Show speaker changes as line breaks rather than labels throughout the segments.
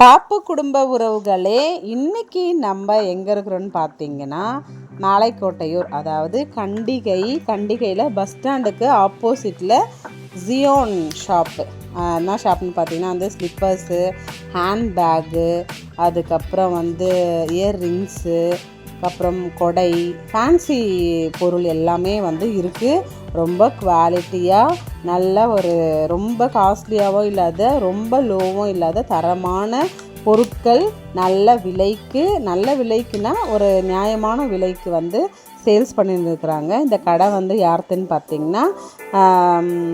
பாப்பு குடும்ப உறவுகளே, இன்னைக்கு நம்ம எங்கே இருக்கிறோன்னு பார்த்தீங்கன்னா மலைக்கோட்டையூர், அதாவது கண்டிகையில் பஸ் ஸ்டாண்டுக்கு ஆப்போசிட்டில் ஜியோன் ஷாப்பு. என்ன ஷாப்னு பார்த்தீங்கன்னா வந்து ஸ்லிப்பர்ஸு, ஹேண்ட்பேக்கு, அதுக்கப்புறம் வந்து இயர்ரிங்ஸு, அப்புறம் கொடை, ஃபேன்சி பொருள் எல்லாமே வந்து இருக்குது. ரொம்ப குவாலிட்டியாக, நல்ல ஒரு ரொம்ப காஸ்ட்லியாகவும் இல்லாத, ரொம்ப லோவும் இல்லாத தரமான பொருட்கள் நல்ல விலைக்குன்னா ஒரு நியாயமான விலைக்கு வந்து சேல்ஸ் பண்ணியிருந்துருக்குறாங்க. இந்த கடை வந்து யாருக்குன்னு பார்த்திங்கன்னா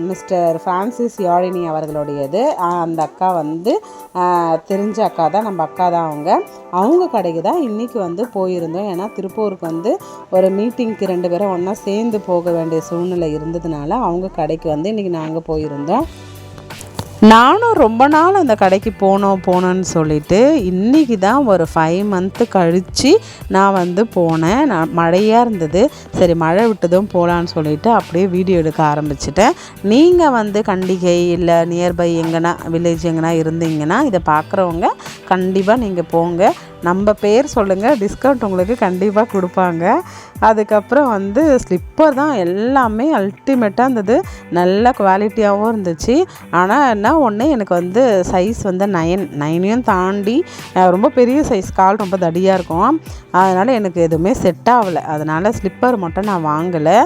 மிஸ்டர் ஃப்ரான்சிஸ் யாழினி அவர்களுடையது. அந்த அக்கா வந்து தெரிஞ்ச அக்கா தான், நம்ம அக்கா தான். அவங்க கடைக்கு தான் இன்றைக்கி வந்து போயிருந்தோம். ஏன்னா திருப்பூருக்கு வந்து ஒரு மீட்டிங்க்கு 2 பேரும் ஒன்றா சேர்ந்து போக வேண்டிய சூழ்நிலை இருந்ததுனால அவங்க கடைக்கு வந்து இன்றைக்கி நாங்கள் போயிருந்தோம். நானும் ரொம்ப நாள் அந்த கடைக்கு போனோன்னு சொல்லிட்டு இன்றைக்கி தான் ஒரு 5 மந்த்து கழித்து நான் வந்து போனேன். மழையாக இருந்தது, சரி மழை விட்டதும் போகலான்னு சொல்லிவிட்டு அப்படியே வீடியோ எடுக்க ஆரம்பிச்சிட்டேன். நீங்கள் வந்து கண்டிகை இல்லை நியர்பை எங்கன்னா வில்லேஜ் எங்கன்னா இருந்தீங்கன்னா இதை பார்க்குறவங்க கண்டிப்பாக நீங்கள் போங்க. நம்ம பேர் சொல்லுங்கள், டிஸ்கவுண்ட் உங்களுக்கு கண்டிப்பாக கொடுப்பாங்க. அதுக்கப்புறம் வந்து ஸ்லிப்பர் தான் எல்லாமே அல்டிமேட்டாக இருந்தது, நல்ல குவாலிட்டியாகவும் இருந்துச்சு. ஆனால் என்ன ஒன்று, எனக்கு வந்து சைஸ் வந்து 9 தாண்டி ரொம்ப பெரிய சைஸ், கால் ரொம்ப தடியாக இருக்கும். அதனால் எனக்கு எதுவுமே செட் ஆகலை. அதனால் ஸ்லிப்பர் மட்டும் நான் வாங்கலை.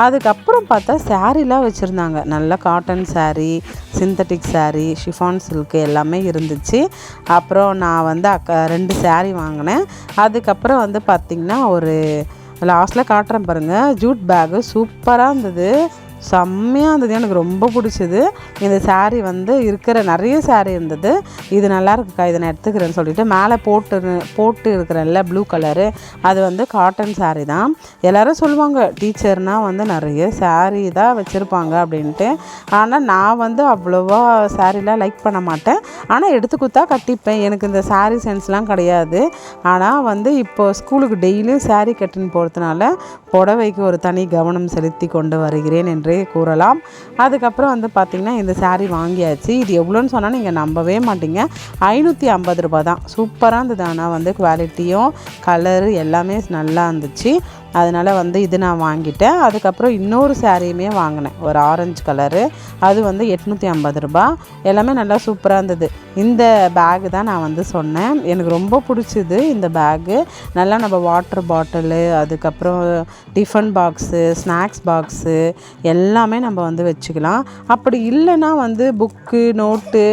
அதுக்கப்புறம் பார்த்தா சாரீலாம் வச்சுருந்தாங்க, நல்ல cotton sari, synthetic sari, chiffon silk எல்லாமே இருந்துச்சு. அப்புறம் நான் வந்து 2 சாரீ வாங்கினேன். அதுக்கப்புறம் வந்து பார்த்திங்கன்னா ஒரு லாஸ்ட்டில் காட்டுறேன் பாருங்கள், ஜூட் பேக்கு சூப்பராக இருந்தது, செம்மையாக இருந்தது, எனக்கு ரொம்ப பிடிச்சது. இந்த சாரீ வந்து நிறைய சாரீ இருந்தது. இது நல்லா இருக்குக்கா, இதை நான் எடுத்துக்கிறேன்னு சொல்லிட்டு மேலே போட்டு இருக்கிறேன்ல ப்ளூ கலரு, அது வந்து காட்டன் சாரீ தான். எல்லோரும் சொல்லுவாங்க டீச்சர்னால் வந்து நிறைய சாரீ தான் வச்சுருப்பாங்க அப்படின்ட்டு. ஆனால் நான் வந்து அவ்வளோவா சாரீலாம் லைக் பண்ண மாட்டேன். ஆனால் எடுத்து கொடுத்தா கட்டிப்பேன், எனக்கு இந்த சாரீ சென்ஸ்லாம் கிடையாது. ஆனால் வந்து இப்போ ஸ்கூலுக்கு டெய்லியும் சாரீ கட்டின்னு போகிறதுனால புடவைக்கு ஒரு தனி கவனம் செலுத்தி கொண்டு வருகிறேன் என்று கூறலாம். அதுக்கப்புறம் வந்து பார்த்திங்கன்னா இந்த சாரீ வாங்கியாச்சு. இது எவ்வளோன்னு சொன்னால் நீங்கள் நம்பவே மாட்டீங்க, 550 ரூபா தான். சூப்பராக இருந்தது. ஆனால் வந்து குவாலிட்டியும் கலரு எல்லாமே நல்லா இருந்துச்சு. அதனால் வந்து இது நான் வாங்கிட்டேன். அதுக்கப்புறம் இன்னொரு சாரியுமே வாங்கினேன், ஒரு ஆரஞ்சு கலரு, அது வந்து 850 ரூபா. எல்லாமே நல்லா சூப்பராக இருந்தது. இந்த பேகு தான் நான் வந்து சொன்னேன், எனக்கு ரொம்ப பிடிச்சிது இந்த பேகு. நல்லா நம்ம வாட்டர் பாட்டிலு, அதுக்கப்புறம் டிஃபன் பாக்ஸு, ஸ்நாக்ஸ் பாக்ஸு எல்லாமே நம்ம வந்து வச்சுக்கலாம். அப்படி இல்லைன்னா வந்து புக்கு, நோட்டு